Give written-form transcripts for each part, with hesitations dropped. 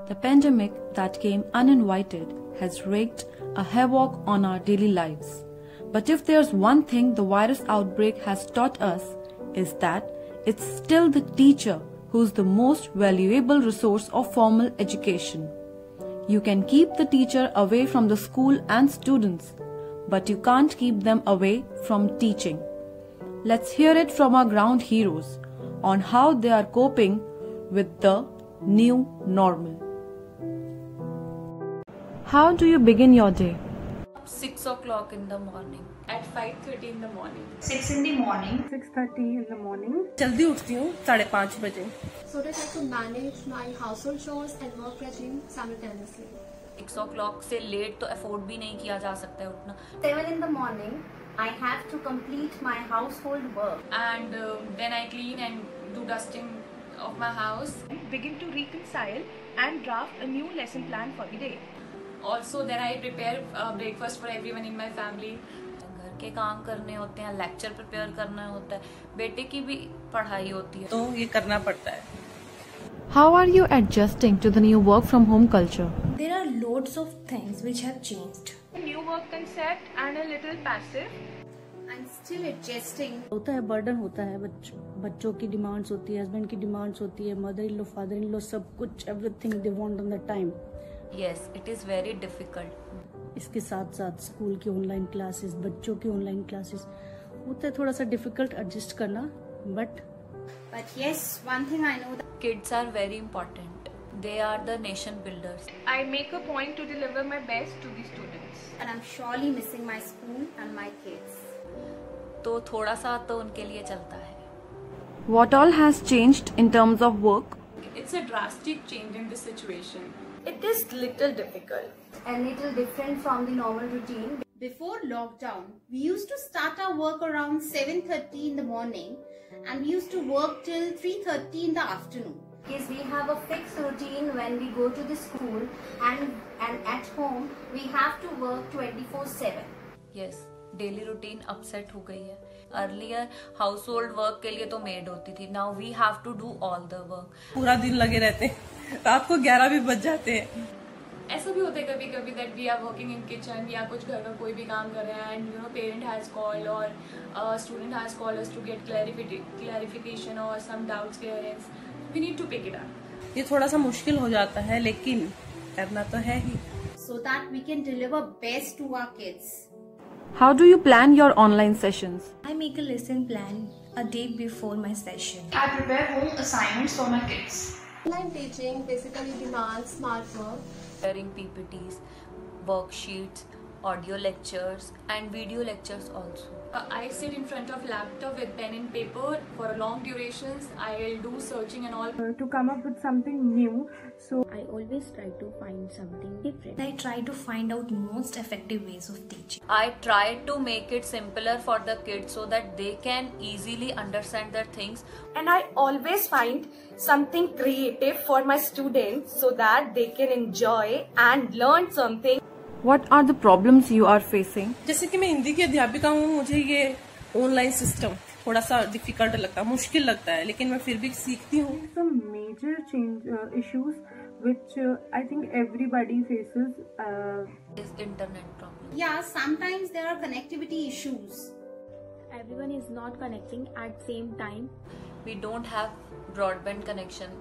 The pandemic that came uninvited has wreaked a havoc on our daily lives. But if there's one thing the virus outbreak has taught us, is that it's still the teacher who's the most valuable resource of formal education. You can keep the teacher away from the school and students, but you can't keep them away from teaching. Let's hear it from our ground heroes on how they are coping with the new normal. How do you begin your day? 6 o'clock in the morning. At 5:30 in the morning. 6 in the morning. 6:30 in the morning. जल्दी उठती हूँ 5:30 बजे. So that I could manage my household chores and work regime simultaneously. 6 o'clock से late तो afford भी नहीं किया जा सकता है उठना. 7 in the morning. I have to complete my household work. And then I clean and do dusting of my house. Begin to reconcile and draft a new lesson plan for the day. Also then I prepare breakfast for everyone in my family. घर के काम करने होते हैं, lecture prepare करना होता है, बेटे की भी पढ़ाई होती है, तो ये करना पड़ता है. How are you adjusting to the new work from home culture? There are loads of things which have changed. A new work concept and a little passive. I'm still adjusting. होता है, बर्डन होता है, बच्चों की demands होती है, husband की demands होती है, mother in law, father in law, सब कुछ everything they want on the time. Yes, it is very difficult. इसके साथ साथ स्कूल की ऑनलाइन क्लासेस, बच्चों की ऑनलाइन क्लासेस, होता है थोड़ा सा डिफिकल्ट एडजस्ट करना. But yes, one thing I know that Kids are very important. They are the nation builders. I make a point to deliver my best to the students. and I'm surely missing my school and my kids. तो थोड़ा सा तो उनके लिए चलता है. What all has changed in terms of work? It's a drastic change in this situation. It is little difficult. A little different from the normal routine. Before lockdown, we used to start our work around 7:30 in the morning and we used to work till 3:30 in the afternoon. Because we have a fixed routine when we go to the school and at home we have to work 24/7. Yes, daily routine upset हो गई है. Earlier house hold work के लिए तो maid होती थी. Now we have to do all the work. पूरा दिन लगे रहते हैं, रात को 11 भी बज जाते हैं. ऐसा भी होता है कभी कभी that we are working in kitchen या कुछ घर का कोई भी काम कर रहे हैं and you know parent has called और student has called us to get clarification और some doubts clearance. We need to pick it up. ये थोड़ा सा मुश्किल हो जाता है, लेकिन करना तो है ही. So that we can deliver best to our kids. How do you plan your online sessions? I make a lesson plan a day before my session. I prepare home assignments for my kids. Online teaching basically demands smart work. Preparing PPTs, worksheets, audio lectures and video lectures also. I sit in front of laptop with pen and paper for long durations. I'll do searching and all. To come up with something new. So I always try to find something different. I try to find out most effective ways of teaching. I try to make it simpler for the kids so that they can easily understand their things. And I always find something creative for my students so that they can enjoy and learn something. What are the problems you are facing? जैसे कि मैं हिंदी की अध्यापिका हूँ, मुझे ये online system थोड़ा सा डिफिकल्ट लगता है, मुश्किल लगता है, लेकिन मैं फिर भी सीखती हूँ. some major issues which I think everybody faces. Is internet problem. Yeah, sometimes there are connectivity issues. Everyone is not connecting at same time. We don't have broadband connection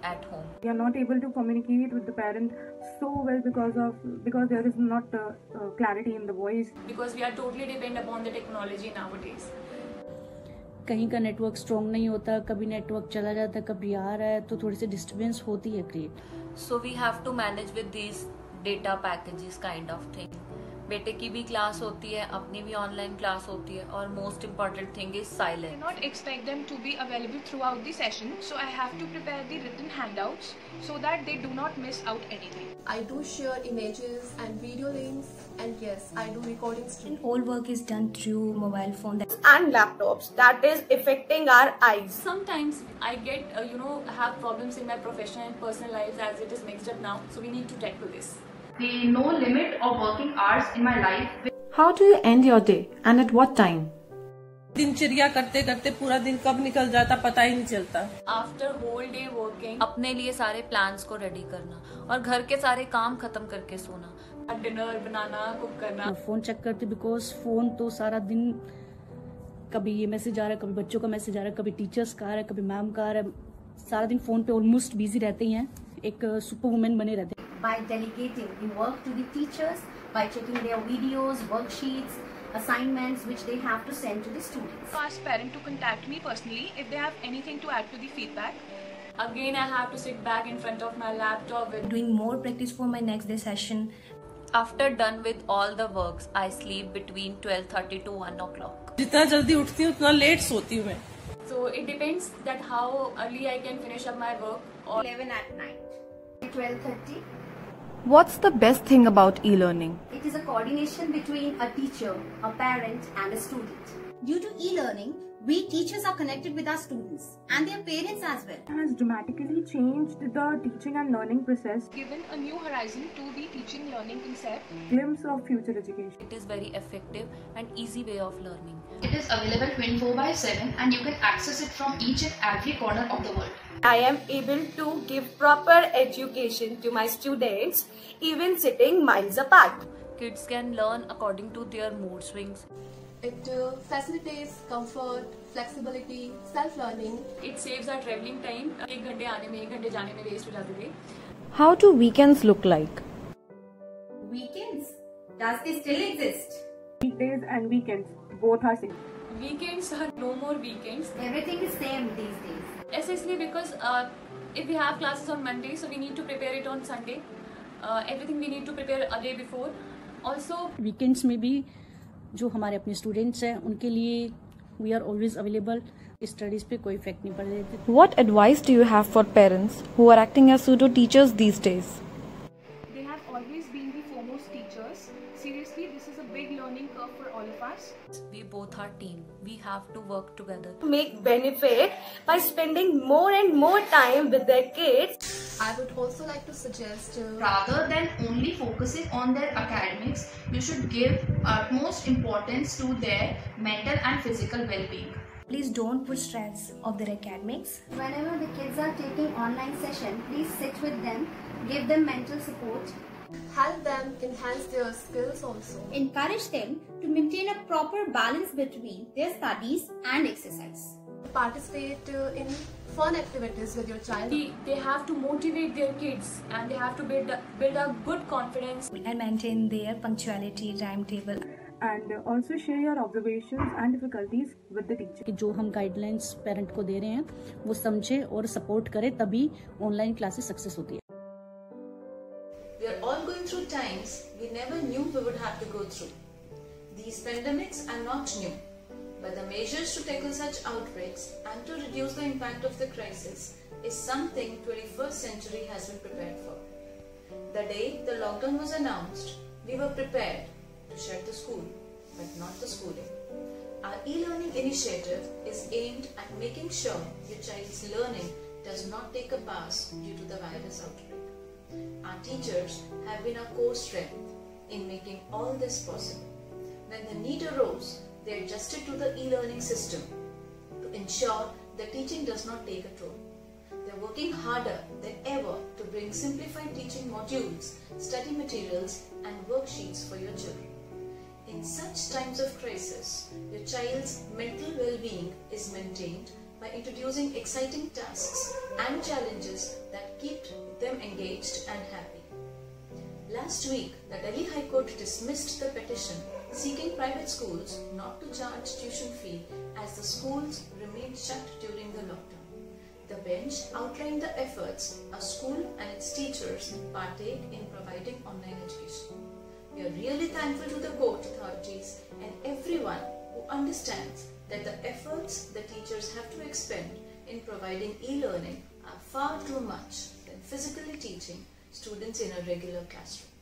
at home. We are not able to communicate with the parent so well because there is not clarity in the voice. Because we are totally dependent upon the technology nowadays. कहीं का network strong नहीं होता, कभी network चला जाता है, कभी आ रहा है, तो थोड़ी सी डिस्टर्बेंस होती है create. So we have to manage with these data packages kind of thing. बेटे की भी क्लास होती है, अपनी भी ऑनलाइन क्लास होती है, और most important thing is silence. I cannot expect them to be available throughout the session, so I have to prepare the written handouts so that they do not miss out anything. I do share images and video links, and yes, I do recordings too. And all work is done through mobile phone. And laptops, that is affecting our eyes. Sometimes I get have problems in my professional and personal lives as it is mixed up now. So we need to tackle this. There is no limit of working hours in my life. How do you end your day and at what time? दिनचर्या करते करते पूरा दिन कब निकल जाता पता ही नहीं चलता। आफ्टर होल डे वर्किंग, अपने लिए सारे प्लान्स को रेडी करना और घर के सारे काम खत्म करके सोना, डिनर बनाना, कुक करना। फोन चेक करते बिकॉज फोन तो सारा दिन कभी ये मैसेज आ रहा है, कभी बच्चों का मैसेज आ रहा है, कभी टीचर्स का आ रहा है, कभी मैम का आ रहा है। सारा दिन फोन पे ऑलमोस्ट बिजी रहते ही हैं, एक सुपर वुमेन बने रहते हैं। By delegating the work to the teachers, by checking their videos, worksheets, assignments which they have to send to the students. Ask parent to contact me personally if they have anything to add to the feedback. Again, I have to sit back in front of my laptop with Doing more practice for my next day session. After done with all the works, I sleep between 12:30 to 1 o'clock. जितना जल्दी उठती हूँ उतना late सोती हूँ मैं। So it depends that how early I can finish up my work. Or 11 at night, 12:30. What's the best thing about e-learning? It is a coordination between a teacher, a parent and a student. Due to e-learning, we teachers are connected with our students and their parents as well. It has dramatically changed the teaching and learning process. Given a new horizon to the teaching learning concept. Glimpse of future education. It is very effective and easy way of learning. It is available 24/7 and you can access it from each and every corner of the world. I am able to give proper education to my students even sitting miles apart. Kids can learn according to their mood swings. It facilitates comfort, flexibility, self-learning. It saves our traveling time. 1 घंटे आने में 1 घंटे जाने में waste हो जाते थे. How do weekends look like? Weekends? Does they still exist? Weekdays and weekends, both are same. Weekends are no more weekends. Everything is same these days. Especially because if we have classes on Monday, so we need to prepare it on Sunday. Everything we need to prepare a day before. Also, weekends में भी जो हमारे अपने students हैं उनके लिए we are always available. Studies पे कोई इफेक्ट नहीं पड़ रही। What advice do you have for parents who are acting as pseudo teachers these days? They have always been the foremost teachers. Seriously, this is a big learning curve for all of us. We both are team. We have to work together. Make benefit by spending more and more time with their kids. I would also like to suggest Rather than only focusing on their academics, you should give utmost importance to their mental and physical well-being. Please don't put stress of their academics. Whenever the kids are taking online session, please sit with them, give them mental support. help them enhance their skills also. Encourage them to maintain a proper balance between their studies and exercise. Participate in fun activities with your child. They have to motivate their kids and they have to build a good confidence. And maintain their punctuality, timetable. And also share your observations and difficulties with the teacher. कि जो हम guidelines parent को दे रहे हैं वो समझे और support करे, तभी ऑनलाइन क्लासेस सक्सेस होती है। We are all going through times we never knew we would have to go through. These pandemics are not new, but the measures to tackle such outbreaks and to reduce the impact of the crisis is something 21st century has been prepared for. The day the lockdown was announced, we were prepared to shut the school, but not the schooling. Our e-learning initiative is aimed at making sure your child's learning does not take a pass due to the virus outbreak. Our teachers have been our core strength in making all this possible. When the need arose, they adjusted to the e-learning system to ensure the teaching does not take a toll. They're working harder than ever to bring simplified teaching modules, study materials and worksheets for your children. In such times of crisis, your child's mental well-being is maintained by introducing exciting tasks and challenges that keep them engaged and happy. Last week, the Delhi High Court dismissed the petition seeking private schools not to charge tuition fee as the schools remained shut during the lockdown. The bench outlined the efforts a school and its teachers partake in providing online education. We are really thankful to the court authorities and everyone who understands that the efforts the teachers have to expend in providing e-learning are far too much than physically teaching students in a regular classroom.